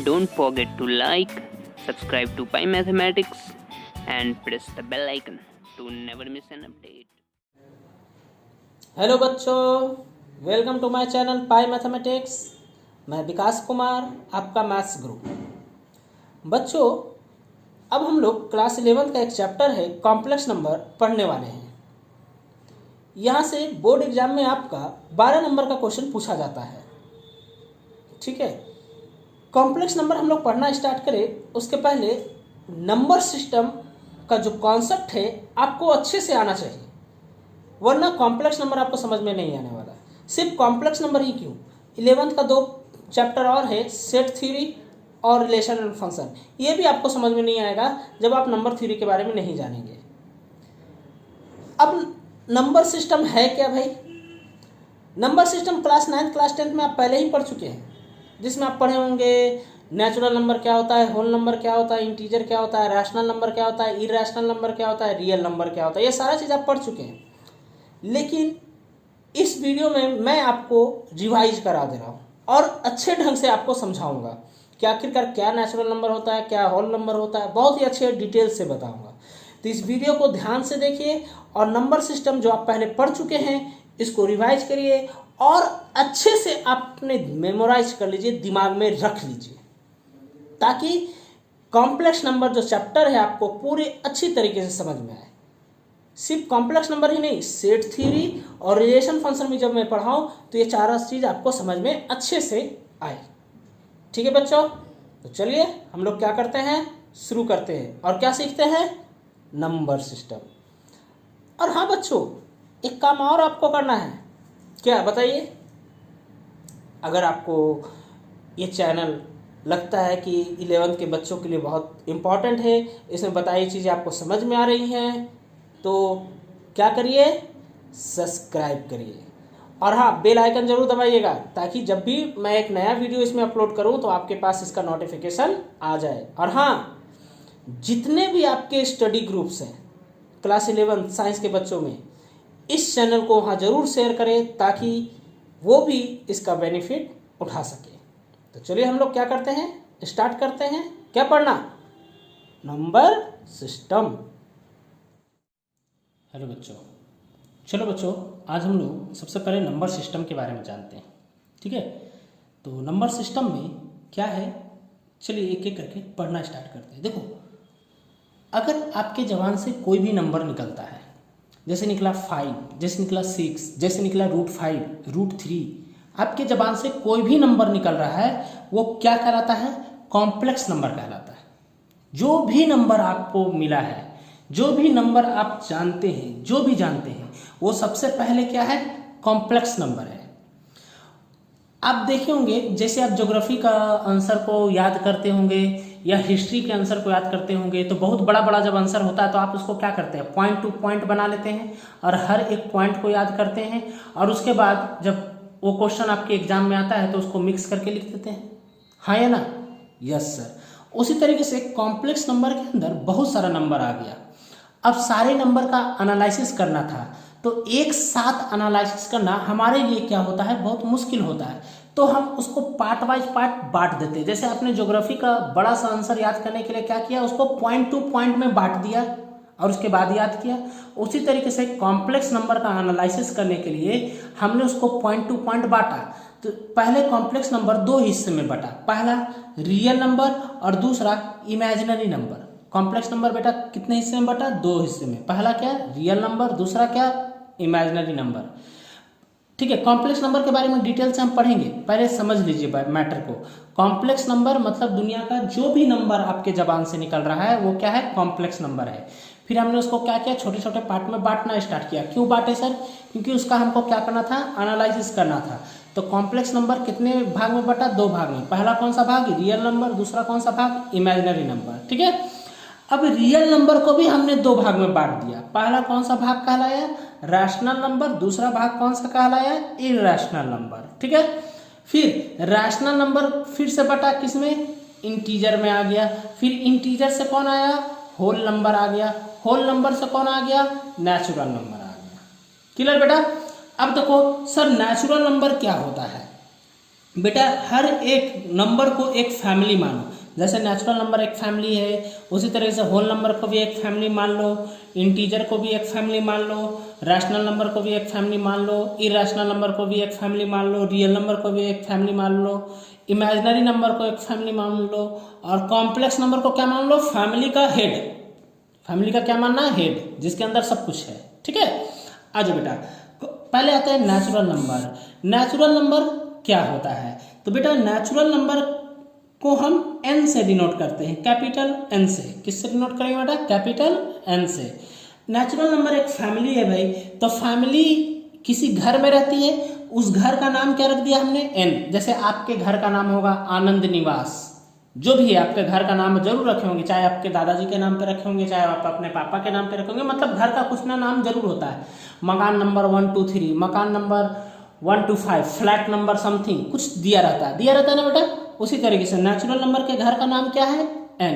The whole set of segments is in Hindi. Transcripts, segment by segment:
Don't forget to like, subscribe to Pi Mathematics and press the bell icon to never miss an update. Hello बच्चों, welcome to my channel pi mathematics. मैं विकास कुमार, आपका मैथ्स गुरु। बच्चों, अब हम लोग क्लास 11 का एक चैप्टर है कॉम्प्लेक्स नंबर पढ़ने वाले हैं। यहाँ से बोर्ड एग्जाम में आपका 12 नंबर का क्वेश्चन पूछा जाता है। ठीक है, कॉम्प्लेक्स नंबर हम लोग पढ़ना स्टार्ट करें उसके पहले नंबर सिस्टम का जो कॉन्सेप्ट है आपको अच्छे से आना चाहिए, वरना कॉम्प्लेक्स नंबर आपको समझ में नहीं आने वाला। सिर्फ कॉम्प्लेक्स नंबर ही क्यों, 11th का 2 चैप्टर और है, सेट थ्योरी और रिलेशन एंड फंक्शन, ये भी आपको समझ में नहीं आएगा जब आप नंबर थ्योरी के बारे में नहीं जानेंगे। अब नंबर सिस्टम है क्या भाई? नंबर सिस्टम क्लास 9 क्लास 10 में आप पहले ही पढ़ चुके हैं, जिसमें आप पढ़े होंगे नेचुरल नंबर क्या होता है, होल नंबर क्या होता है, इंटीजर क्या होता है, रैशनल नंबर क्या होता है, इरैशनल नंबर क्या होता है, रियल नंबर क्या होता है, ये सारा चीज़ आप पढ़ चुके हैं। लेकिन इस वीडियो में मैं आपको रिवाइज करा दे रहा हूँ और अच्छे ढंग से आपको समझाऊंगा कि आखिरकार क्या नेचुरल नंबर होता है, क्या होल नंबर होता है, बहुत ही अच्छे डिटेल से बताऊंगा। तो इस वीडियो को ध्यान से देखिए और नंबर सिस्टम जो आप पहले पढ़ चुके हैं इसको रिवाइज करिए और अच्छे से आपने मेमोराइज कर लीजिए, दिमाग में रख लीजिए, ताकि कॉम्प्लेक्स नंबर जो चैप्टर है आपको पूरे अच्छी तरीके से समझ में आए। सिर्फ कॉम्प्लेक्स नंबर ही नहीं, सेट थ्योरी और रिलेशन फंक्शन में जब मैं पढ़ाऊँ तो ये चारों चीज़ आपको समझ में अच्छे से आए। ठीक है बच्चों, तो चलिए हम लोग क्या करते हैं, शुरू करते हैं और क्या सीखते हैं, नंबर सिस्टम। और हाँ बच्चों, एक काम और आपको करना है, क्या बताइए? अगर आपको ये चैनल लगता है कि 11th के बच्चों के लिए बहुत इम्पॉर्टेंट है, इसमें बताई चीज़ें आपको समझ में आ रही हैं, तो क्या करिए, सब्सक्राइब करिए और हाँ बेल आइकन जरूर दबाइएगा, ताकि जब भी मैं एक नया वीडियो इसमें अपलोड करूं तो आपके पास इसका नोटिफिकेशन आ जाए। और हाँ, जितने भी आपके स्टडी ग्रुप्स हैं क्लास 11 साइंस के बच्चों में, इस चैनल को वहाँ ज़रूर शेयर करें ताकि वो भी इसका बेनिफिट उठा सके। तो चलिए हम लोग क्या करते हैं, स्टार्ट करते हैं। क्या पढ़ना, नंबर सिस्टम। हेलो बच्चों, चलो बच्चों आज हम लोग सबसे पहले नंबर सिस्टम के बारे में जानते हैं। ठीक है, तो नंबर सिस्टम में क्या है, चलिए एक एक करके पढ़ना स्टार्ट करते हैं। देखो, अगर आपके जबान से कोई भी नंबर निकलता है, जैसे निकला 5, जैसे निकला 6, जैसे निकला √5, √3, आपके जबान से कोई भी नंबर निकल रहा है वो क्या कहलाता है, कॉम्प्लेक्स नंबर कहलाता है। जो भी नंबर आपको मिला है, जो भी नंबर आप जानते हैं, जो भी जानते हैं, वो सबसे पहले क्या है, कॉम्प्लेक्स नंबर है। आप देखे होंगे जैसे आप ज्योग्राफी का आंसर को याद करते होंगे या हिस्ट्री के आंसर को याद करते होंगे, तो बहुत बड़ा बड़ा जब आंसर होता है तो आप उसको क्या करते हैं, पॉइंट टू पॉइंट बना लेते हैं और हर एक पॉइंट को याद करते हैं और उसके बाद जब वो क्वेश्चन आपके एग्जाम में आता है तो उसको मिक्स करके लिख देते हैं। हाँ या ना? Yes sir. उसी तरीके से कॉम्प्लेक्स नंबर के अंदर बहुत सारा नंबर आ गया। अब सारे नंबर का एनालिसिस करना था, तो एक साथ एनालिसिस करना हमारे लिए क्या होता है, बहुत मुश्किल होता है। तो हम उसको पार्ट वाइज पार्ट बांट देते हैं। जैसे आपने ज्योग्राफी का बड़ा सा आंसर याद करने के लिए क्या किया, उसको पॉइंट टू पॉइंट में बांट दिया और उसके बाद याद किया। उसी तरीके से कॉम्प्लेक्स नंबर का एनालिसिस करने के लिए हमने उसको पॉइंट टू पॉइंट बांटा। तो पहले कॉम्प्लेक्स नंबर 2 हिस्से में बटा, पहला रियल नंबर और दूसरा इमेजिनरी नंबर। कॉम्प्लेक्स नंबर बेटा कितने हिस्से में बटा, 2 हिस्से में। पहला क्या, रियल नंबर, दूसरा क्या, इमेजिनरी नंबर। ठीक है, कॉम्प्लेक्स नंबर के बारे में डिटेल से हम पढ़ेंगे, पहले समझ लीजिए मैटर को। कॉम्प्लेक्स नंबर मतलब दुनिया का जो भी नंबर आपके जबान से निकल रहा है वो क्या है, कॉम्प्लेक्स नंबर है। फिर हमने उसको क्या किया, छोटे छोटे पार्ट में बांटना स्टार्ट किया। क्यों बांटे सर? क्योंकि उसका हमको क्या करना था, एनालिसिस करना था। तो कॉम्प्लेक्स नंबर कितने भाग में बटा, 2 भाग में। पहला कौन सा भाग, रियल नंबर, दूसरा कौन सा भाग, इमेजिनरी नंबर। ठीक है, अब रियल नंबर को भी हमने 2 भाग में बांट दिया। पहला कौन सा भाग कहलाया, रैशनल नंबर, दूसरा भाग कौन सा कहलाया, इरैशनल नंबर। ठीक है, फिर रैशनल नंबर फिर से बटा किसमें, इंटीजर में आ गया। फिर इंटीजर से कौन आया, होल नंबर आ गया। होल नंबर से कौन आ गया, नेचुरल नंबर आ गया। क्लियर बेटा? अब देखो सर नेचुरल नंबर क्या होता है, बेटा हर एक नंबर को एक फैमिली मानो। जैसे नेचुरल नंबर एक फैमिली है, उसी तरह से होल नंबर को भी एक फैमिली मान लो, इंटीजर को भी एक फैमिली मान लो, रैशनल नंबर को भी एक फैमिली मान लो, इरेशनल नंबर को भी एक फैमिली मान लो, रियल नंबर को भी एक फैमिली मान लो, इमेजिनरी नंबर को एक फैमिली मान लो, और कॉम्प्लेक्स नंबर को क्या मान लो, फैमिली का हेड। फैमिली का क्या मानना है, हेड, जिसके अंदर सब कुछ है। ठीक है, आ जाओ बेटा, पहले आता है नेचुरल नंबर। नेचुरल नंबर क्या होता है? तो बेटा नेचुरल नंबर को हम n से डिनोट करते हैं, कैपिटल N से। किससे डिनोट करेंगे बेटा? कैपिटल N से। नेचुरल नंबर एक फैमिली है भाई, तो फैमिली किसी घर में रहती है, उस घर का नाम क्या रख दिया हमने? n। जैसे आपके घर का नाम होगा आनंद निवास, जो भी है आपके घर का नाम जरूर रखे होंगे, चाहे आपके दादाजी के नाम पे रखे होंगे, चाहे आप अपने पापा के नाम पे रखे होंगे, मतलब घर का कुछ ना नाम जरूर होता है। मकान नंबर 1 2 3, मकान नंबर 1 2 5, फ्लैट नंबर समथिंग, कुछ दिया रहता है ना बेटा। उसी तरीके से नेचुरल नंबर के घर का नाम क्या है? n।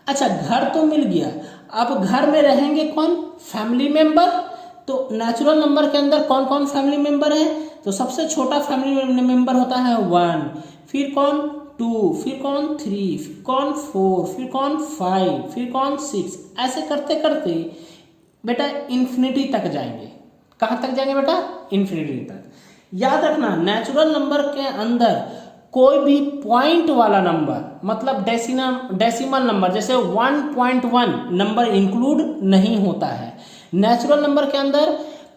अच्छा, घर तो मिल गया, अब घर में रहेंगे कौन? Family member. तो नेचुरल नंबर के अंदर कौन कौन फैमिली मेंबर है? तो सबसे छोटा फैमिली मेंबर होता है 1, फिर कौन 2, फिर कौन 3, फिर कौन 4, फिर कौन 5, फिर कौन 6, ऐसे करते करते बेटा इन्फिनिटी तक जाएंगे। कहाँ तक जाएंगे बेटा? इन्फिनिटी तक। याद रखना, नेचुरल नंबर के अंदर कोई भी पॉइंट वाला नंबर, मतलब डेसिमल नंबर, जैसे 1.1 नंबर इंक्लूड नहीं होता है। नेचुरल नंबर के अंदर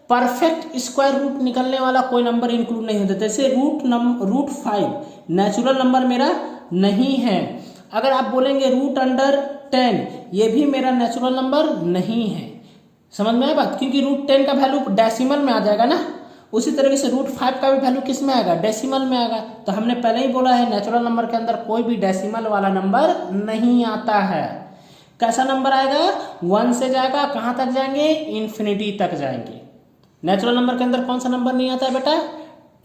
परफेक्ट स्क्वायर रूट निकलने वाला कोई नंबर इंक्लूड नहीं होता। जैसे रूट 5 नेचुरल नंबर मेरा नहीं है। अगर आप बोलेंगे √10, ये भी मेरा नेचुरल नंबर नहीं है। समझ में आया बात? क्योंकि √10 का वैल्यू डेसिमल में आ जाएगा ना, उसी तरीके से √5 का भी वैल्यू किस में आएगा? डेसिमल में आएगा। तो हमने पहले ही बोला है नेचुरल नंबर के अंदर कोई भी डेसिमल वाला नंबर नहीं आता है। कैसा नंबर आएगा? 1 से जाएगा, कहाँ तक जाएंगे? इन्फिनिटी तक जाएंगे। नेचुरल नंबर के अंदर कौन सा नंबर नहीं आता है बेटा?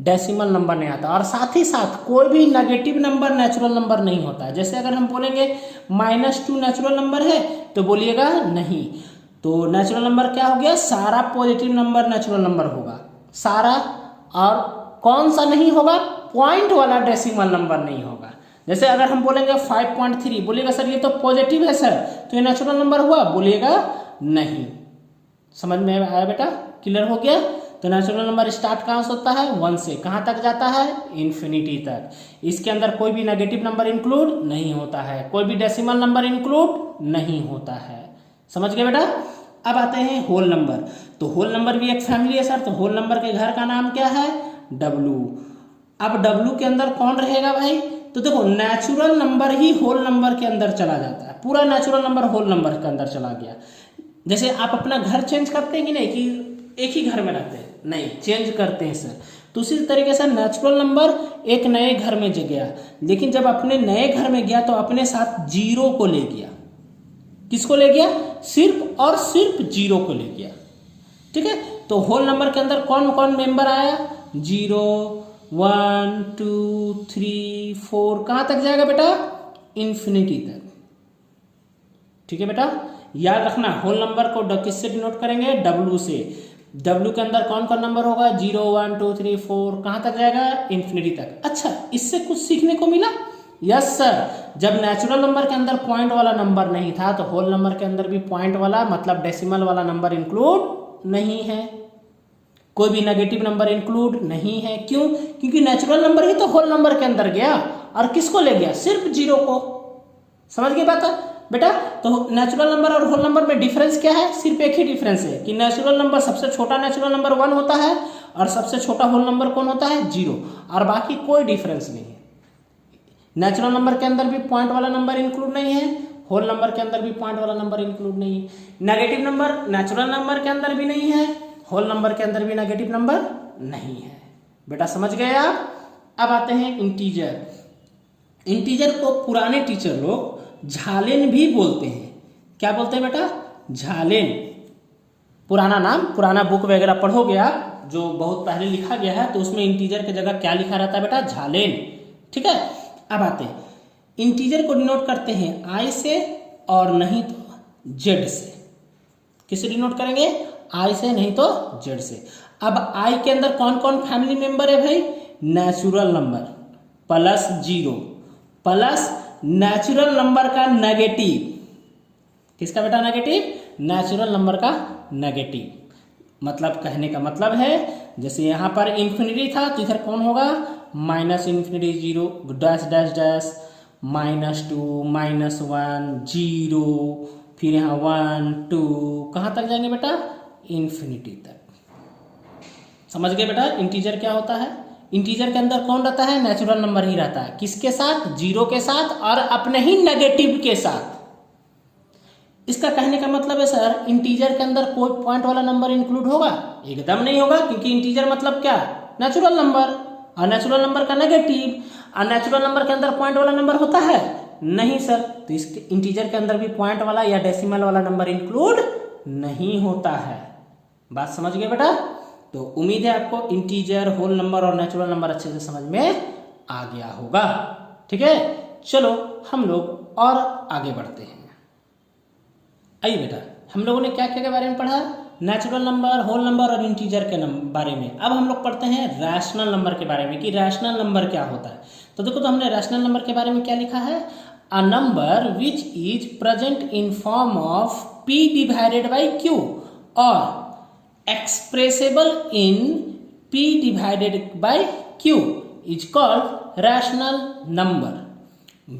डेसिमल नंबर नहीं आता। और साथ ही साथ कोई भी नेगेटिव नंबर नेचुरल नंबर नहीं होता है। जैसे अगर हम बोलेंगे -2 नेचुरल नंबर है, तो बोलिएगा नहीं। तो नेचुरल नंबर क्या हो गया? सारा पॉजिटिव नंबर नेचुरल नंबर होगा, सारा। और कौन सा नहीं होगा? पॉइंट वाला डेसिमल नंबर नहीं होगा। जैसे अगर हम बोलेंगे 5.3, बोलिएगा सर ये तो पॉजिटिव है सर, तो ये नेचुरल नंबर हुआ? बोलिएगा नहीं। समझ में आया बेटा? क्लियर हो गया? तो नेचुरल नंबर स्टार्ट कहाँ से होता है? 1 से। कहाँ तक जाता है? इन्फिनिटी तक। इसके अंदर कोई भी नेगेटिव नंबर इंक्लूड नहीं होता है, कोई भी डेसिमल नंबर इंक्लूड नहीं होता है। समझ गए बेटा? अब आते हैं होल नंबर। तो होल नंबर भी एक फैमिली है सर, तो होल नंबर के घर का नाम क्या है? W। अब W के अंदर कौन रहेगा भाई? तो देखो नेचुरल नंबर ही होल नंबर के अंदर चला जाता है, पूरा नेचुरल नंबर होल नंबर के अंदर चला गया। जैसे आप अपना घर चेंज करते हैं कि नहीं, कि एक ही घर में रहते हैं? नहीं, चेंज करते हैं सर। तो उसी तरीके से नेचुरल नंबर एक नए घर में गया, लेकिन जब अपने नए घर में गया तो अपने साथ 0 को ले गया। किसको ले गया? सिर्फ और सिर्फ 0 को ले गया। ठीक है, तो होल नंबर के अंदर कौन कौन मेंबर आया? 0 1 2 3 4, कहाँ तक जाएगा बेटा? इन्फिनिटी तक। ठीक है बेटा, याद रखना होल नंबर को किससे डिनोट करेंगे? W से। W के अंदर कौन कौन नंबर होगा? 0 1 2 3 4, कहाँ तक जाएगा? इन्फिनिटी तक। अच्छा, इससे कुछ सीखने को मिला? Yes sir. जब नेचुरल नंबर के अंदर पॉइंट वाला नंबर नहीं था, तो होल नंबर के अंदर भी पॉइंट वाला, मतलब डेसिमल वाला नंबर इंक्लूड नहीं है, कोई भी नेगेटिव नंबर इंक्लूड नहीं है। क्यों? क्योंकि नेचुरल नंबर ही तो होल नंबर के अंदर गया, और किसको ले गया? सिर्फ 0 को। समझ गए बात बेटा? तो नेचुरल नंबर और होल नंबर में डिफरेंस क्या है? सिर्फ एक ही डिफरेंस है कि नेचुरल नंबर, सबसे छोटा नेचुरल नंबर 1 होता है, और सबसे छोटा होल नंबर कौन होता है? 0। और बाकी कोई डिफरेंस नहीं है। नेचुरल नंबर के अंदर भी पॉइंट वाला नंबर इंक्लूड नहीं है, होल नंबर के अंदर भी पॉइंट वाला नंबर इंक्लूड नहीं है। नेगेटिव नंबर नेचुरल नंबर के अंदर भी नहीं है, होल नंबर के अंदर भी नेगेटिव नंबर नहीं है। बेटा समझ गए आप? अब आते हैं इंटीजर। इंटीजर को पुराने टीचर लोग झालेन भी बोलते हैं। क्या बोलते हैं बेटा? झालेन। पुराना नाम, पुराना बुक वगैरह पढ़ोगे आप, जो बहुत पहले लिखा गया है, तो उसमें इंटीजर की जगह क्या लिखा रहता है बेटा? झालेन। ठीक है, अब आते हैं इंटीजर को डिनोट करते हैं I से, और नहीं तो Z से। किससे डिनोट करेंगे? I से, नहीं तो Z से। अब I के अंदर कौन कौन फैमिली मेंबर है भाई? Natural number. Plus 0 plus natural number का नेगेटिव। किसका बेटा नेगेटिव? नेचुरल नंबर का नेगेटिव। मतलब कहने का मतलब है जैसे यहाँ पर इन्फिनिटी था तो इधर कौन होगा? Minus infinity 0 dash dash dash -2 -1 0 फिर यहाँ 1 2 कहाँ तक जाएंगे बेटा? इन्फिनिटी तक। समझ गए बेटा इंटीजर क्या होता है? इंटीजर के अंदर कौन रहता है? नेचुरल नंबर ही रहता है। किसके साथ? 0 के साथ और अपने ही नेगेटिव के साथ। इसका कहने का मतलब है सर इंटीजर के अंदर कोई पॉइंट वाला नंबर इंक्लूड होगा? एकदम नहीं होगा, क्योंकि इंटीजर मतलब क्या? नेचुरल नंबर, और नेचुरल नंबर का नेगेटिव, और नेचुरल नंबर के अंदर पॉइंट वाला नंबर होता है? नहीं सर। तो इसके इंटीजर के अंदर भी पॉइंट वाला या डेसिमल वाला नंबर इंक्लूड नहीं होता है। बात समझ गए बेटा? तो उम्मीद है आपको इंटीजर, होल नंबर और नेचुरल नंबर अच्छे से समझ में आ गया होगा। ठीक है, चलो हम लोग और आगे बढ़ते हैं। आइए बेटा, हम लोगों ने क्या क्या के बारे में पढ़ा? नेचुरल नंबर, होल नंबर और इंटीजर के बारे में। अब हम लोग पढ़ते हैं रैशनल नंबर के बारे में कि रैशनल नंबर क्या होता है। तो देखो, तो हमने रैशनल नंबर के बारे में क्या लिखा है? A number which is present in form of p divided by q और expressible in p divided by q is called rational number.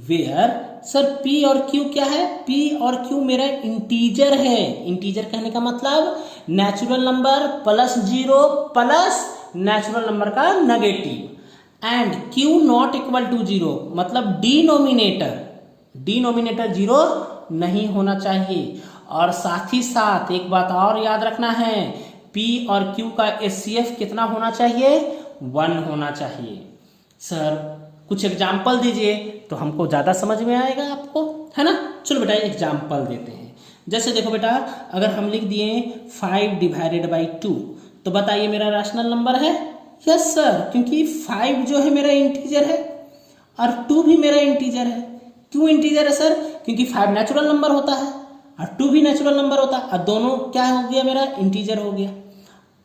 Where sir p और q क्या है? p और q मेरा इंटीजर है। इंटीजर कहने का मतलब natural number plus 0 plus natural number का negative and q not equal to 0 मतलब डिनोमिनेटर 0 नहीं होना चाहिए। और साथ ही साथ एक बात और याद रखना है, p और q का HCF कितना होना चाहिए? 1 होना चाहिए। सर कुछ एग्जाम्पल दीजिए तो हमको ज़्यादा समझ में आएगा आपको, है ना? चलो बेटा एग्जाम्पल देते हैं। जैसे देखो बेटा, अगर हम लिख दिए 5 डिवाइडेड बाई 2 तो बताइए मेरा रैशनल नंबर है? यस सर, क्योंकि 5 जो है मेरा इंटीजर है और 2 भी मेरा इंटीजर है। क्यों इंटीजर है सर? क्योंकि 5 नेचुरल नंबर होता है और 2 भी नेचुरल नंबर होता है और दोनों क्या हो गया? मेरा इंटीजर हो गया।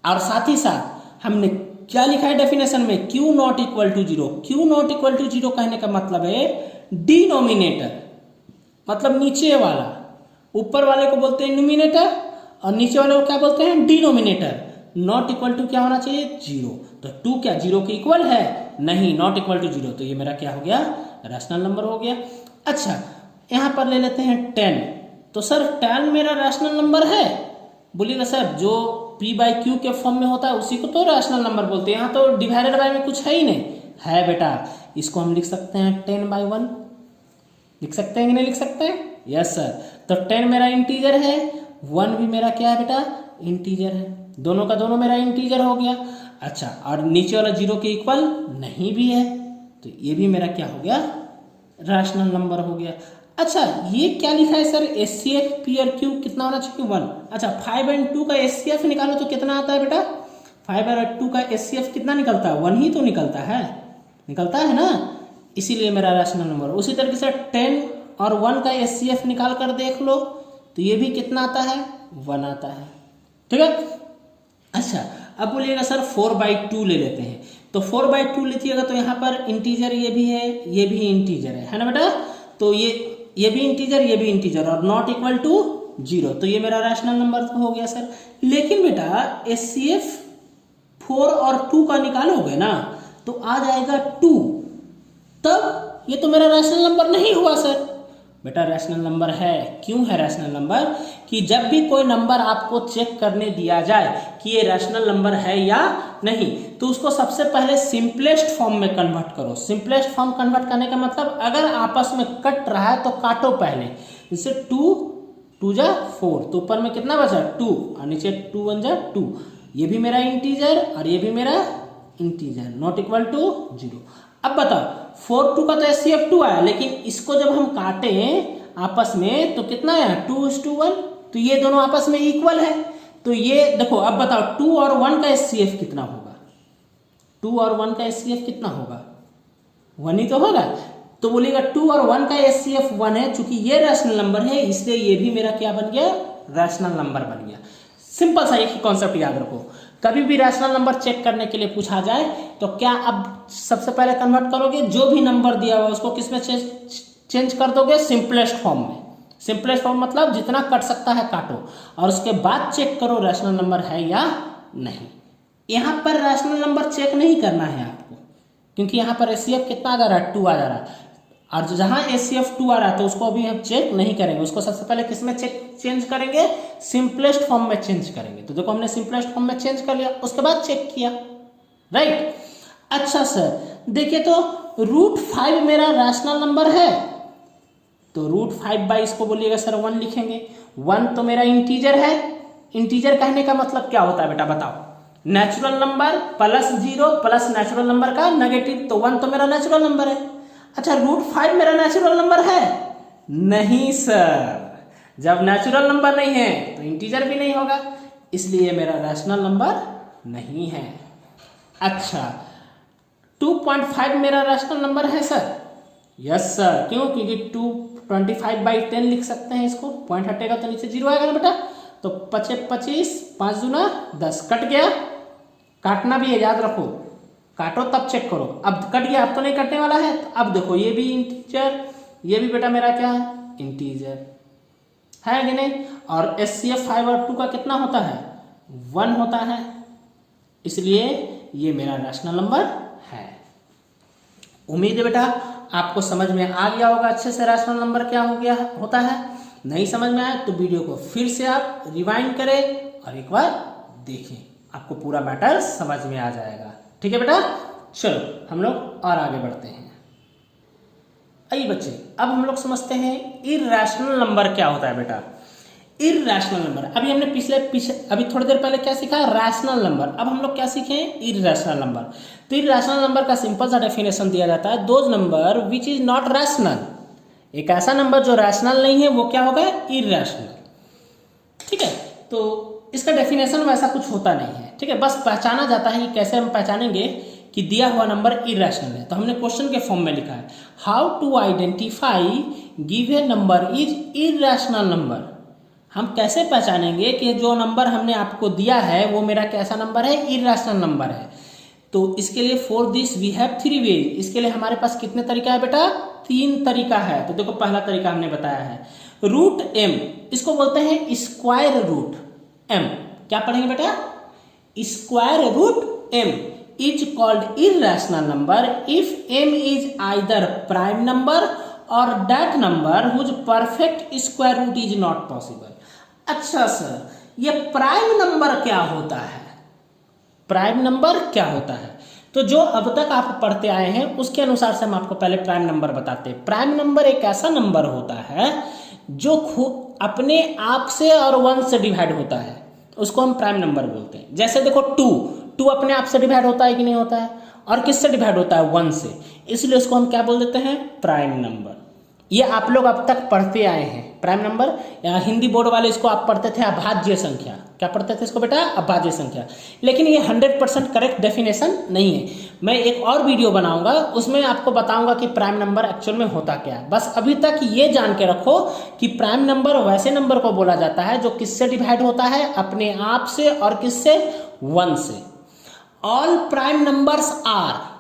और साथ ही साथ हमने क्या लिखा है डेफिनेशन में? q not equal to 0। q not equal to 0 कहने का मतलब है डिनोमिनेटर मतलब नीचे वाला, ऊपर वाले को बोलते हैं न्यूमिनेटर और नीचे वाले को क्या बोलते हैं? डिनोमिनेटर। नॉट इक्वल टू क्या होना चाहिए? 0। तो 2 क्या 0 के इक्वल है? नहीं, नॉट इक्वल टू 0। तो ये मेरा क्या हो गया? रैशनल नंबर हो गया। अच्छा, यहाँ पर ले लेते हैं 10। तो सर 10 मेरा रैशनल नंबर है? बोलिएगा सर जो p बाई क्यू के फॉर्म में होता है उसी को तो रैशनल नंबर बोलते हैं। यहाँ तो डिवाइडेड बाय में कुछ है ही नहीं। है बेटा, इसको हम लिख सकते हैं 10 बाई 1। लिख सकते हैं कि नहीं लिख सकते हैं? Yes sir. तो 10 मेरा इंटीजर है, 1 भी मेरा क्या है बेटा? इंटीजर है। दोनों का दोनों मेरा इंटीजर हो गया। अच्छा, और नीचे वाला 0 के इक्वल नहीं भी है तो ये भी मेरा क्या हो गया? रैशनल नंबर हो गया। अच्छा, ये क्या लिखा है सर? HCF p और q कितना होना चाहिए? 1। अच्छा, 5 और 2 का HCF निकालो तो कितना आता है बेटा? 5 और 2 का HCF कितना निकलता है? 1 ही तो निकलता है ना, इसीलिए मेरा रैशनल नंबर। उसी तरीके से 10 और 1 का HCF निकाल कर देख लो तो ये भी कितना आता है? 1 आता है। ठीक है। अच्छा, अब बोलिएगा सर 4/2 ले लेते हैं। तो 4/2 लीजिएगा तो यहाँ पर इंटीजर ये भी है, ये भी इंटीजर है ना बेटा? तो ये भी इंटीजर, ये भी इंटीजर और नॉट इक्वल टू 0। तो ये मेरा रैशनल नंबर हो गया सर। लेकिन बेटा HCF 4 और 2 का निकालोगे ना तो आ जाएगा 2, तब ये तो मेरा रैशनल नंबर नहीं हुआ सर। बेटा रैशनल नंबर है। क्यों है रैशनल नंबर? कि जब भी कोई नंबर आपको चेक करने दिया जाए कि ये रैशनल नंबर है या नहीं तो उसको सबसे पहले सिंपलेस्ट फॉर्म में कन्वर्ट करो। सिंपलेस्ट फॉर्म कन्वर्ट करने का मतलब अगर आपस में कट रहा है तो काटो पहले। जैसे 2 जा 4 तो ऊपर में कितना बचा? 2 और नीचे 2 1 जा 2। ये भी मेरा इंटीजर और ये भी मेरा इंटीजर, नॉट इक्वल टू 0। अब बताओ 4 2 का तो HCF 2 आया, लेकिन इसको जब हम काटे आपस में तो कितना आया? 2:1। तो ये दोनों आपस में इक्वल है। तो ये देखो, अब बताओ 2 और 1 का HCF कितना होगा? 2 और 1 का HCF कितना होगा? 1 ही तो होगा। तो बोलिएगा 2 और 1 का HCF 1 है। चूंकि ये रैशनल नंबर है इसलिए ये भी मेरा क्या बन गया? रैशनल नंबर बन गया। सिंपल सा एक ही कॉन्सेप्ट याद रखो कभी भी रैशनल नंबर चेक करने के लिए पूछा जाए तो क्या अब सबसे पहले कन्वर्ट करोगे, जो भी नंबर दिया हुआ उसको किस में चेंज कर दोगे, सिंपलेस्ट फॉर्म में। सिंपलेस्ट फॉर्म मतलब जितना कट सकता है काटो, और उसके बाद चेक करो रैशनल नंबर है या नहीं। यहाँ पर रैशनल नंबर चेक नहीं करना है आपको, क्योंकि यहाँ पर एचसीएफ कितना आ जा रहा है, 2 आ जा रहा है, और जहाँ एचसीएफ 2 आ रहा है तो उसको अभी हम चेक नहीं करेंगे। उसको सबसे पहले किस में चेंज करेंगे, सिंपलेस्ट फॉर्म में चेंज करेंगे। तो देखो हमने सिंपलेस्ट फॉर्म में चेंज कर लिया, उसके बाद चेक किया, राइट। अच्छा सर देखिए तो √5 मेरा रैशनल नंबर है, तो √5 बाई इसको बोलिएगा सर 1 लिखेंगे। 1 तो मेरा इंटीजर है। इंटीजर कहने का मतलब क्या होता है बेटा बताओ, natural number plus 0 plus natural number का नेगेटिव, तो 1 तो मेरा नेचुरल नंबर है। अच्छा √5 मेरा नेचुरल नंबर है? नहीं सर, जब नेचुरल नंबर नहीं है तो इंटीजर भी नहीं होगा, इसलिए मेरा रैशनल नंबर नहीं है। अच्छा 2.5 मेरा रैशनल नंबर है सर? यस सर, क्यों? क्योंकि 225/10 लिख सकते हैं इसको, पॉइंट हटेगा तो नीचे 0 आएगा ना बेटा। तो 25 5 दूना 10, कट गया, काटना भी है याद रखो, काटो तब चेक करो। अब कट गया, अब तो नहीं कटने वाला है। तो अब देखो ये भी इंटीजर, ये भी बेटा मेरा क्या है, इंटीजर है कि नहीं। और एचसीएफ 5 और 2 का कितना होता है, 1 होता है, इसलिए ये मेरा रैशनल नंबर है। उम्मीद है बेटा आपको समझ में आ गया होगा अच्छे से रैशनल नंबर क्या हो गया होता है। नहीं समझ में आए तो वीडियो को फिर से आप रिवाइंड करें और एक बार देखें, आपको पूरा मैटर समझ में आ जाएगा। ठीक है बेटा, चलो हम लोग और आगे बढ़ते हैं। आइए बच्चे, अब हम लोग समझते हैं इर्रेशनल नंबर क्या होता है बेटा। इर्रेशनल नंबर, अभी हमने अभी थोड़ी देर पहले क्या सीखा, रैशनल नंबर। अब हम लोग क्या सीखे, इर्रेशनल नंबर। तो इर्रेशनल नंबर का सिंपल सा डेफिनेशन दिया जाता है, those number which is not rational. एक ऐसा नंबर जो रैशनल नहीं है वो क्या होगा, इर्रेशनल। ठीक है, तो इसका डेफिनेशन वैसा कुछ होता नहीं है। ठीक है, बस पहचाना जाता है कि कैसे हम पहचानेंगे कि दिया हुआ नंबर इर्रेशनल है। तो हमने क्वेश्चन के फॉर्म में लिखा है, how to identify give a number is irrational number. हम कैसे पहचानेंगे कि जो नंबर हमने आपको दिया है वो मेरा कैसा नंबर है, इर्रेशनल नंबर है। तो इसके लिए for this we have 3 ways. इसके लिए हमारे पास कितने तरीका है बेटा, 3 तरीका है। तो देखो पहला तरीका हमने बताया है √m, इसको बोलते हैं स्क्वायर रूट m। क्या पढ़ेंगे बेटा, square root m is called irrational number if m is either prime number और that number whose perfect square root is not possible. अच्छा सर, ये प्राइम नंबर क्या होता है, प्राइम नंबर क्या होता है? तो जो अब तक आप पढ़ते आए हैं उसके अनुसार से हम आपको पहले प्राइम नंबर बताते हैं। प्राइम नंबर एक ऐसा नंबर होता है जो अपने आप से और 1 से डिवाइड होता है, उसको हम प्राइम नंबर बोलते हैं। जैसे देखो 2 अपने आप से डिवाइड होता है कि नहीं होता है, और किससे डिवाइड होता है, 1 से, इसलिए उसको हम क्या बोल देते हैं, प्राइम नंबर। ये आप लोग अब तक पढ़ते आए हैं प्राइम नंबर। हिंदी बोर्ड वाले इसको आप पढ़ते थे अभाज्य संख्या। क्या पढ़ते थे इसको बेटा, अभाज्य संख्या। लेकिन ये 100% करेक्ट डेफिनेशन नहीं है। मैं एक और वीडियो बनाऊंगा, उसमें आपको बताऊंगा कि प्राइम नंबर एक्चुअल में होता क्या है। बस अभी तक ये जान के रखो कि प्राइम नंबर वैसे नंबर को बोला जाता है जो किससे डिवाइड होता है, अपने आप से, और किससे, 1 से। ऑल प्राइम नंबर्स आर,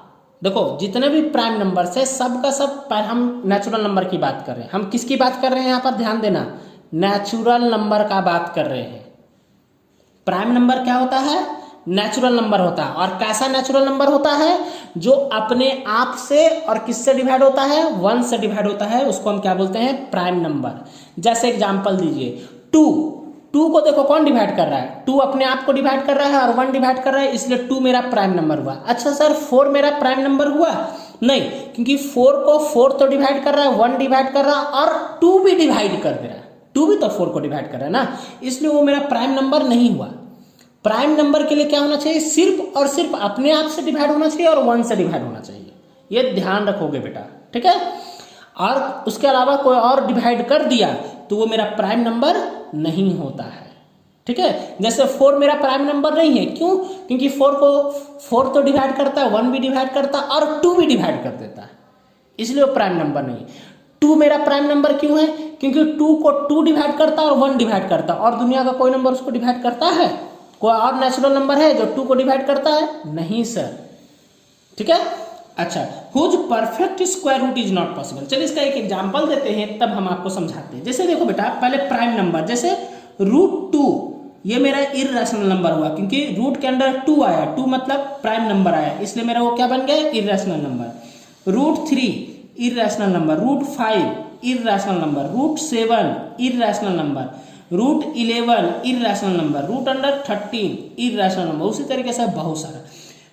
देखो जितने भी प्राइम नंबर है सब का सब, हम नेचुरल नंबर की बात कर रहे हैं। हम किसकी बात कर रहे हैं, यहाँ पर ध्यान देना, नेचुरल नंबर का बात कर रहे हैं। प्राइम नंबर क्या होता है, नेचुरल नंबर होता है। और कैसा नेचुरल नंबर होता है, जो अपने आप से और किससे डिवाइड होता है, 1 से डिवाइड होता है, उसको हम क्या बोलते हैं, प्राइम नंबर। जैसे एग्जांपल दीजिए, 2 को देखो कौन डिवाइड कर रहा है, 2 अपने आप को डिवाइड कर रहा है और 1 डिवाइड कर रहा है, इसलिए 2 मेरा प्राइम नंबर हुआ। अच्छा सर 4 मेरा प्राइम नंबर हुआ? नहीं, क्योंकि 4 को 4 तो डिवाइड कर रहा है, 1 डिवाइड कर रहा है और 2 भी डिवाइड कर दे रहा है। 2 भी तो 4 को डिवाइड कर रहा है ना, इसलिए वो मेरा प्राइम नंबर नहीं हुआ। प्राइम नंबर के लिए क्या होना चाहिए, सिर्फ और सिर्फ अपने आप से डिवाइड होना चाहिए और 1 से डिवाइड होना चाहिए। ये ध्यान रखोगे बेटा, ठीक है। और उसके अलावा कोई और डिवाइड कर दिया तो वो मेरा प्राइम नंबर नहीं होता है, ठीक है। जैसे 4 मेरा प्राइम नंबर नहीं है, क्यों? क्योंकि 4 तो डिवाइड करता है, 1 भी डिवाइड करता है और 2 भी डिवाइड कर देता है, इसलिए वो प्राइम नंबर नहीं। 2 मेरा प्राइम नंबर क्यों है? क्योंकि 2 को 2 डिवाइड करता है और 1 डिवाइड करता है, और दुनिया का कोई नंबर उसको डिवाइड करता है? कोई और नेचुरल नंबर है जो 2 को डिवाइड करता है? नहीं सर। ठीक है, अच्छा, whose perfect square root is not possible. चलिए इसका एक एग्जांपल देते हैं, तब हम आपको समझाते हैं। जैसे देखो बेटा, पहले प्राइम नंबर, जैसे √2, ये मेरा इर्रेशनल नंबर हुआ क्योंकि रूट के अंदर 2 आया, 2 मतलब प्राइम नंबर आया, इसलिए मेरा वो क्या बन गया? Irrational number. √3 irrational number, √5 irrational number, √7 irrational number, √11 irrational number, √13 irrational number. उसी तरीके से बहुत सारा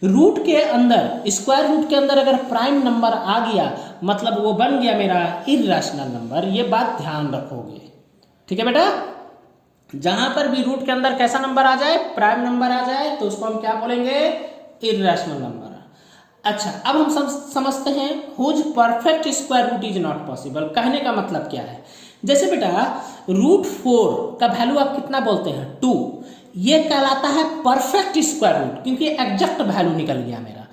रूट के अंदर, स्क्वायर रूट के अंदर अगर प्राइम नंबर आ गया मतलब वो बन गया मेरा इर्रेशनल नंबर। ये बात ध्यान रखोगे, ठीक है बेटा। जहां पर भी रूट के अंदर कैसा नंबर आ जाए, प्राइम नंबर आ जाए, तो उसको हम क्या बोलेंगे? Irrational number. अच्छा, अब हम समझते हैं whose perfect square root is not possible. कहने का मतलब क्या है? जैसे बेटा √4 का वैल्यू आप कितना बोलते हैं? 2। ये कहलाता है परफेक्ट स्क्वायर रूट क्योंकि एग्जैक्ट वैल्यू निकल गया मेरा।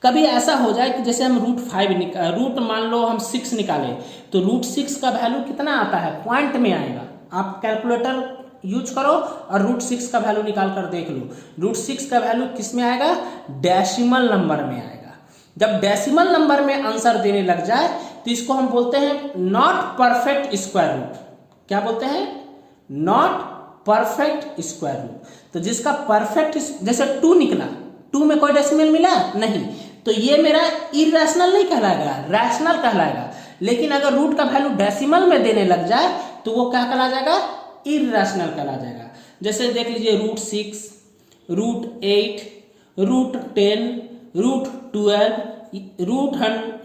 कभी ऐसा हो जाए कि जैसे हम रूट मान लो हम 6 निकाले, तो √6 का वैल्यू कितना आता है? पॉइंट में आएगा। आप कैलकुलेटर यूज करो और √6 का वैल्यू निकाल कर देख लो। √6 का वैल्यू किस में आएगा? डेसिमल नंबर में आएगा। जब डेसिमल नंबर में आंसर देने लग जाए तो इसको हम बोलते हैं नॉट परफेक्ट स्क्वायर रूट। क्या बोलते हैं? Not perfect square root. तो जिसका परफेक्ट, जैसे 2 निकला, 2 में कोई डेसिमल मिला नहीं, तो ये मेरा इरेशनल नहीं कहलाएगा, रैशनल कहलाएगा। लेकिन अगर रूट का वैल्यू डेसिमल में देने लग जाए तो वो क्या कहला जाएगा? इरेशनल कहला जाएगा। जैसे देख लीजिए √6, √8, √10, √12,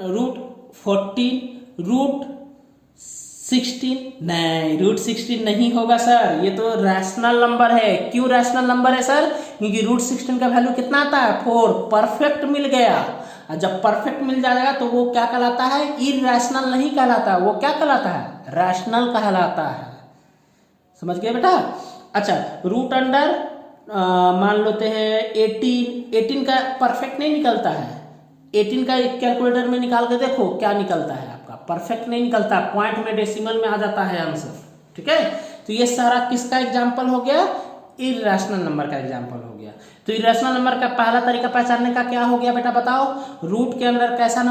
√14, √16। नहीं, √16 नहीं होगा सर, ये तो रैशनल नंबर है। क्यों रैशनल नंबर है सर? क्योंकि √16 का वैल्यू कितना आता है? 4। परफेक्ट मिल गया। और जब परफेक्ट मिल जाएगा तो वो क्या कहलाता है? इरैशनल नहीं कहलाता, वो क्या कहलाता है? रैशनल कहलाता है। समझ गए बेटा? अच्छा, रूट अंडर मान लेते हैं 18 का परफेक्ट नहीं निकलता है। 18 का एक कैलकुलेटर में निकाल के देखो क्या निकलता है आपका। परफेक्ट नहीं निकलता, पॉइंट में डेसिमल में आ जाता है आंसर। ठीक है, तो ये सारा किसका एग्जाम्पल हो गया? इरैशनल नंबर का एग्जाम्पल हो गया। तो इरैशनल नंबर का पहला तरीका पहचानने का क्या हो गया बेटा? बताओ। रूट के अंदर कैसा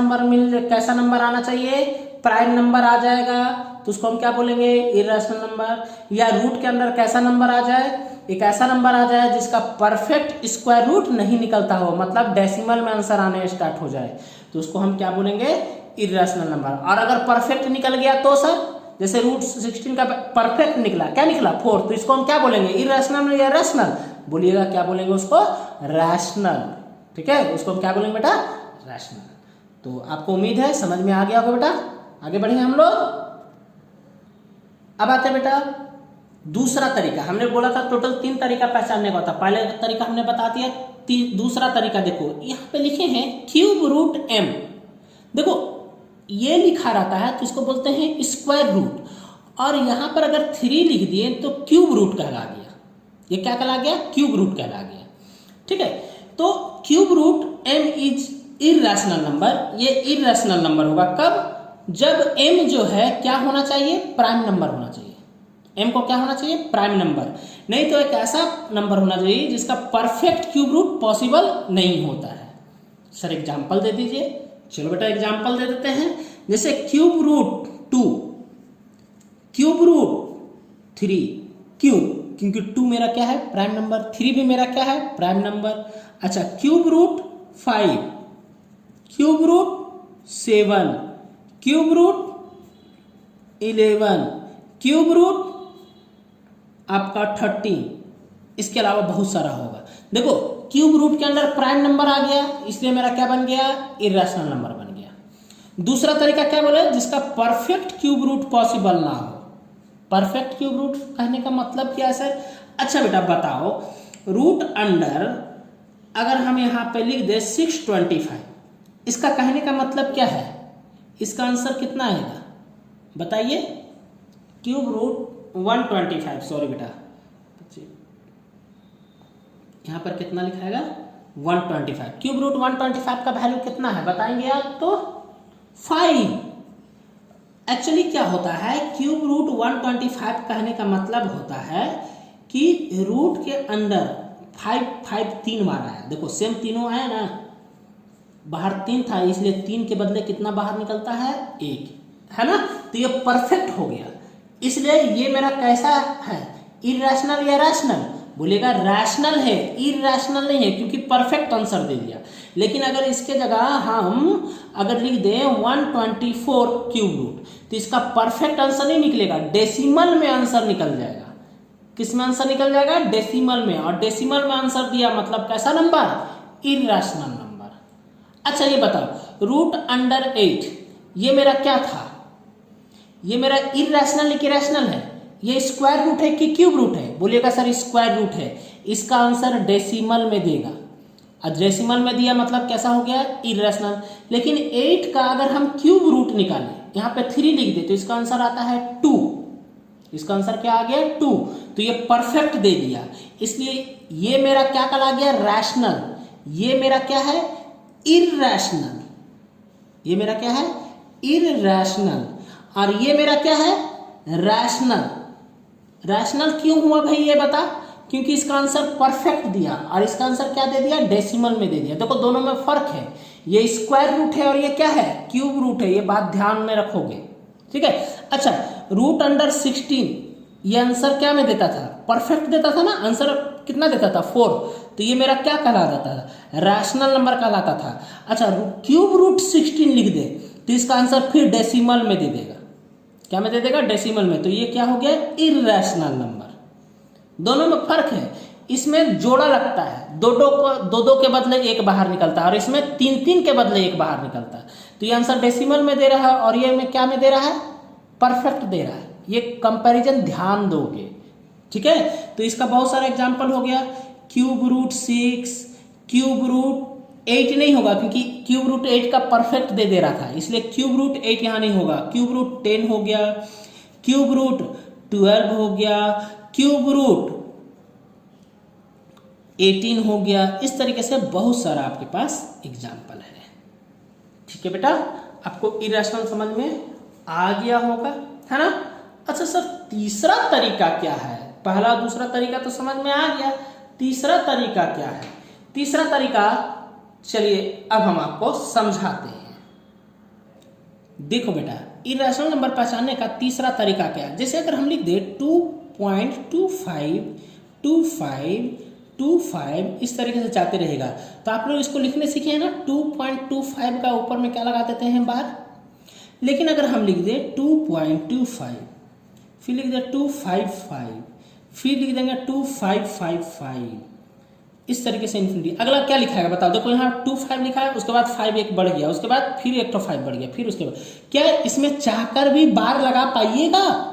नंबर आना चाहिए? प्राइम नंबर आ जाएगा तो उसको हम क्या बोलेंगे? Irrational number. या रूट के अंदर कैसा नंबर आ जाए? एक ऐसा नंबर आ जाए जिसका परफेक्ट स्क्वायर रूट नहीं निकलता हो, मतलब डेसिमल में आंसर आने स्टार्ट हो जाए, तो उसको हम क्या बोलेंगे? Irrational number. और अगर परफेक्ट निकल गया तो सर, जैसे √16 का परफेक्ट निकला, क्या निकला? 4, तो इसको हम क्या बोलेंगे? इरैशनल या रैशनल? बोलिएगा, क्या बोलेंगे उसको? रैशनल। ठीक है, उसको हम क्या बोलेंगे बेटा? रैशनल। तो आपको उम्मीद है समझ में आ गया होगा बेटा। आगे बढ़े हम लोग। अब आते हैं बेटा दूसरा तरीका। हमने बोला था टोटल 3 तरीका पहचानने का था। पहले तरीका हमने बता दिया, दूसरा तरीका देखो यहाँ पे लिखे हैं क्यूब रूट m। देखो ये लिखा रहता है तो इसको बोलते हैं स्क्वायर रूट, और यहाँ पर अगर 3 लिख दिए तो क्यूब रूट कहला गया। ये क्या कहला गया? क्यूब रूट कहला गया। ठीक है, तो cube root m is irrational number. ये इरैशनल नंबर होगा कब? जब m जो है क्या होना चाहिए? प्राइम नंबर होना चाहिए। m को क्या होना चाहिए? Prime number. नहीं तो एक ऐसा नंबर होना चाहिए जिसका परफेक्ट क्यूब रूट पॉसिबल नहीं होता है। सर एग्जाम्पल दे दीजिए। चलो बेटा एग्जाम्पल दे देते हैं। जैसे क्यूब रूट 2, क्यूब रूट 3, क्यों? क्योंकि 2 मेरा क्या है? Prime number. 3 भी मेरा क्या है? Prime number. अच्छा, cube root 5, cube root 7, cube root 11, cube root आपका 13, इसके अलावा बहुत सारा होगा। देखो क्यूब रूट के अंदर प्राइम नंबर आ गया, इसलिए मेरा क्या बन गया? इरैशनल नंबर बन गया। दूसरा तरीका क्या बोले? जिसका परफेक्ट क्यूब रूट पॉसिबल ना हो। परफेक्ट क्यूब रूट कहने का मतलब क्या है सर? अच्छा बेटा बताओ, रूट अंडर अगर हम यहाँ पे लिख दे 625, इसका कहने का मतलब क्या है? इसका आंसर कितना आएगा बताइए? क्यूब रूट 125, सॉरी बेटा, यहाँ पर कितना लिखाएगा? 125। क्यूब रूट 125 का वैल्यू कितना है बताएंगे आप? तो 5। एक्चुअली क्या होता है? क्यूब रूट 125 कहने का मतलब होता है कि रूट के अंदर 5 3 बार आया, देखो सेम तीनों आया ना, बाहर 3 था इसलिए 3 के बदले कितना बाहर निकलता है 1, है ना। तो ये परफेक्ट हो गया, इसलिए ये मेरा कैसा है, इरेशनल या रैशनल, बोलेगा रैशनल है, इरेशनल नहीं है, क्योंकि परफेक्ट आंसर दे दिया। लेकिन अगर इसके जगह हम अगर लिख दें 124 क्यूब रूट, तो इसका परफेक्ट आंसर नहीं निकलेगा, डेसिमल में आंसर निकल जाएगा। किस में आंसर निकल जाएगा, डेसिमल में, और डेसिमल में आंसर दिया मतलब कैसा नंबर, इरेशनल नंबर। अच्छा ये बताओ √8 ये मेरा क्या था, ये मेरा इरेशनल है कि रैशनल है, ये स्क्वायर रूट है कि क्यूब रूट है, बोलिएगा सर स्क्वायर रूट है, इसका आंसर डेसिमल में देगा, और डेसिमल में दिया मतलब कैसा हो गया, इरेशनल। लेकिन 8 का अगर हम क्यूब रूट निकालें, यहाँ पे 3 लिख दे तो इसका आंसर आता है 2, इसका आंसर क्या आ गया 2, तो ये परफेक्ट दे दिया, इसलिए ये मेरा क्या कहा गया, रैशनल, ये मेरा क्या है, इरेशनल, ये मेरा क्या है, इरेशनल, और ये मेरा क्या है, रैशनल। रैशनल क्यों हुआ भाई ये बता, क्योंकि इसका आंसर परफेक्ट दिया और इसका आंसर क्या दे दिया, डेसिमल में दे दिया। देखो दोनों में फर्क है, ये स्क्वायर रूट है और ये क्या है, क्यूब रूट है, ये बात ध्यान में रखोगे, ठीक है। अच्छा √16 ये आंसर क्या में देता था, परफेक्ट देता था ना, आंसर कितना देता था 4, तो ये मेरा क्या कहलाता था, रैशनल नंबर कहलाता था। अच्छा क्यूब √16 लिख दे तो इसका आंसर फिर डेसिमल में दे देगा, क्या में दे देगा, डेसिमल में, तो ये क्या हो गया, इरेशनल नंबर। दोनों में फर्क है, इसमें जोड़ा लगता है, दो के बदले 1 बाहर निकलता है, और इसमें 3 के बदले 1 बाहर निकलता है, तो ये आंसर डेसिमल में दे रहा है और ये में क्या में दे रहा है, परफेक्ट दे रहा है। ये कंपैरिजन ध्यान दोगे, ठीक है। तो इसका बहुत सारा एग्जाम्पल हो गया, क्यूब √6, क्यूब √8 नहीं होगा क्योंकि क्यूब √8 का परफेक्ट दे रहा था, इसलिए क्यूब √8 यहाँ नहीं होगा, क्यूब √10 हो गया, क्यूब √12 हो गया, क्यूब √18 हो गया। इस तरीके से बहुत सारा आपके पास एग्जाम्पल है, ठीक है बेटा। आपको इरेशनल समझ में आ गया होगा, है ना। अच्छा सर तीसरा तरीका क्या है, पहला दूसरा तरीका तो समझ में आ गया, तीसरा तरीका क्या है, तीसरा तरीका चलिए अब हम आपको समझाते हैं। देखो बेटा इरेशनल नंबर पहचानने का तीसरा तरीका क्या है, जैसे अगर हम लिख दे 2.252525 इस तरीके से जाते रहेगा, तो आप लोग इसको लिखने सीखे हैं ना, 2.25 का ऊपर में क्या लगा देते हैं बार। लेकिन अगर हम लिख दे 2.25 फिर लिख दे 255 फिर लिख देंगे 2555 इस तरीके से इन्फिनिटी। अगला क्या लिखा है बताओ, देखो यहाँ 25 लिखा है, उसके बाद 5 एक बढ़ गया, उसके बाद फिर एक तो 5 बढ़ गया, फिर उसके बाद क्या इसमें चाहकर भी बार लगा पाइएगा,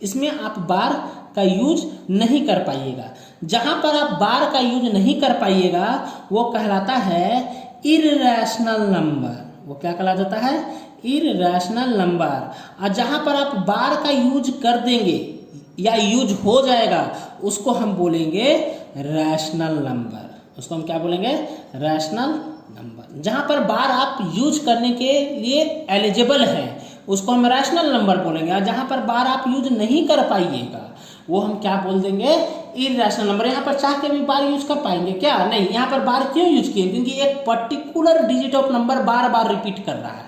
इसमें आप बार का यूज नहीं कर पाइएगा। जहां पर आप बार का यूज नहीं कर पाइएगा वो कहलाता है इरेशनल नंबर, वो क्या कहलाता है, इरेशनल नंबर। और जहां पर आप बार का यूज कर देंगे या यूज हो जाएगा उसको हम बोलेंगे रैशनल नंबर, उसको हम क्या बोलेंगे, रैशनल नंबर। जहां पर बार आप यूज करने के लिए एलिजिबल हैं उसको हम रैशनल नंबर बोलेंगे, और जहां पर बार आप यूज नहीं कर पाइएगा वो हम क्या बोल देंगे, इरेशनल नंबर। यहाँ पर चाह के भी बार यूज कर पाएंगे क्या, नहीं। यहाँ पर बार क्यों यूज किए, क्योंकि एक particular digit of number bar bar repeat कर रहा है।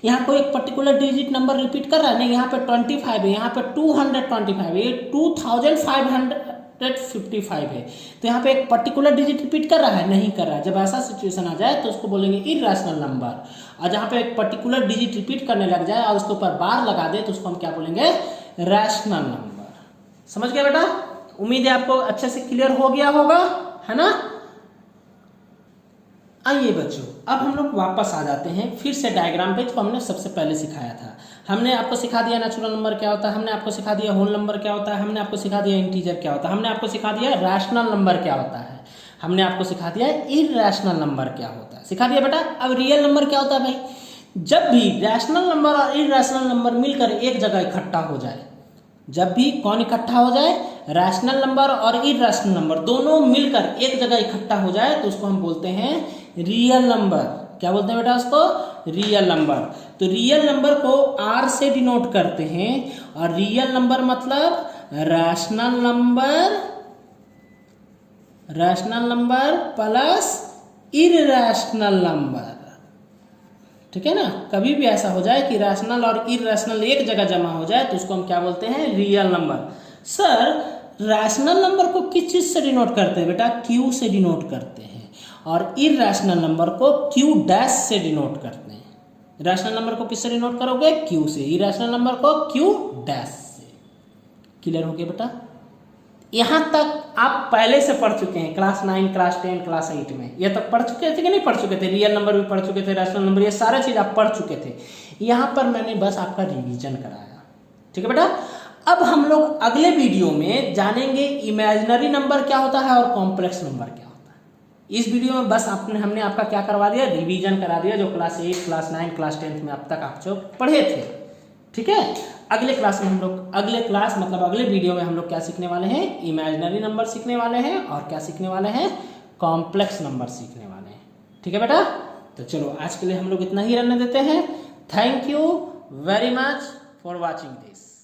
यहाँ कोई एक पर्टिकुलर डिजिट नंबर रिपीट कर रहा है, नहीं। यहाँ पे 25 है, यहाँ पे 225 है, ये 2555 है, तो यहाँ पे एक पर्टिकुलर डिजिट रिपीट कर रहा है, नहीं कर रहा है। जब ऐसा सिचुएशन आ जाए तो उसको बोलेंगे इरेशनल नंबर। और जहाँ पे एक पर्टिकुलर डिजिट रिपीट करने लग जाए और उसके ऊपर बार लगा दे तो उसको हम क्या बोलेंगे, रैशनल नंबर। समझ गया बेटा, उम्मीद है आपको अच्छे से क्लियर हो गया होगा, है ना। आइए बच्चों अब हम लोग वापस आ जाते हैं फिर से डायग्राम पे, जो हमने सबसे पहले सिखाया था। हमने आपको सिखा दिया नेचुरल नंबर क्या होता है, हमने आपको सिखा दिया होल नंबर क्या होता है, हमने आपको सिखा दिया इंटीजर क्या होता है, हमने आपको सिखा दिया रैशनल नंबर क्या होता है, हमने आपको सिखा दिया इरेशनल नंबर क्या होता है, सिखा दिया बेटा। अब रियल नंबर क्या होता है भाई, जब भी रैशनल नंबर और इरेशनल नंबर मिलकर एक जगह इकट्ठा हो जाए, जब भी कौन इकट्ठा हो जाए, रैशनल नंबर और इरेशनल नंबर दोनों मिलकर एक जगह इकट्ठा हो जाए तो उसको हम बोलते हैं रियल नंबर। क्या बोलते हैं बेटा उसको, रियल नंबर। तो रियल नंबर को R से डिनोट करते हैं, और रियल नंबर मतलब rational number rational number plus irrational number, ठीक है ना। कभी भी ऐसा हो जाए कि रैशनल और इरैशनल एक जगह जमा हो जाए तो उसको हम क्या बोलते हैं, real number. Sir rational number को किस चीज से डिनोट करते हैं बेटा, क्यू से डिनोट करते हैं, और इरैशनल नंबर को क्यू डैश से डिनोट करते हैं। रैशनल नंबर को किससे डिनोट करोगे, क्यू से, इरैशनल नंबर को क्यू डैश से। क्लियर हो गया बेटा। यहाँ तक आप पहले से पढ़ चुके हैं, क्लास 9, क्लास 10, क्लास 8 में ये तक पढ़ चुके थे कि नहीं पढ़ चुके थे। रियल नंबर भी पढ़ चुके थे, रैशनल नंबर, ये सारा चीज आप पढ़ चुके थे। यहाँ पर मैंने बस आपका रिवीजन कराया, ठीक है बेटा। अब हम लोग अगले वीडियो में जानेंगे इमेजिनरी नंबर क्या होता है और कॉम्प्लेक्स नंबर क्या होता है। इस वीडियो में बस हमने आपका क्या करवा दिया, रिवीजन करा दिया, जो क्लास 8, क्लास 9, क्लास 10 में अब तक आप जो पढ़े थे, ठीक है। अगले क्लास में हम लोग, अगले क्लास मतलब अगले वीडियो में हम लोग क्या सीखने वाले हैं, इमेजिनरी नंबर सीखने वाले हैं, और क्या सीखने वाले हैं, कॉम्प्लेक्स नंबर सीखने वाले हैं, ठीक है बेटा। तो चलो आज के लिए हम लोग इतना ही रहने देते हैं। Thank you very much for watching this.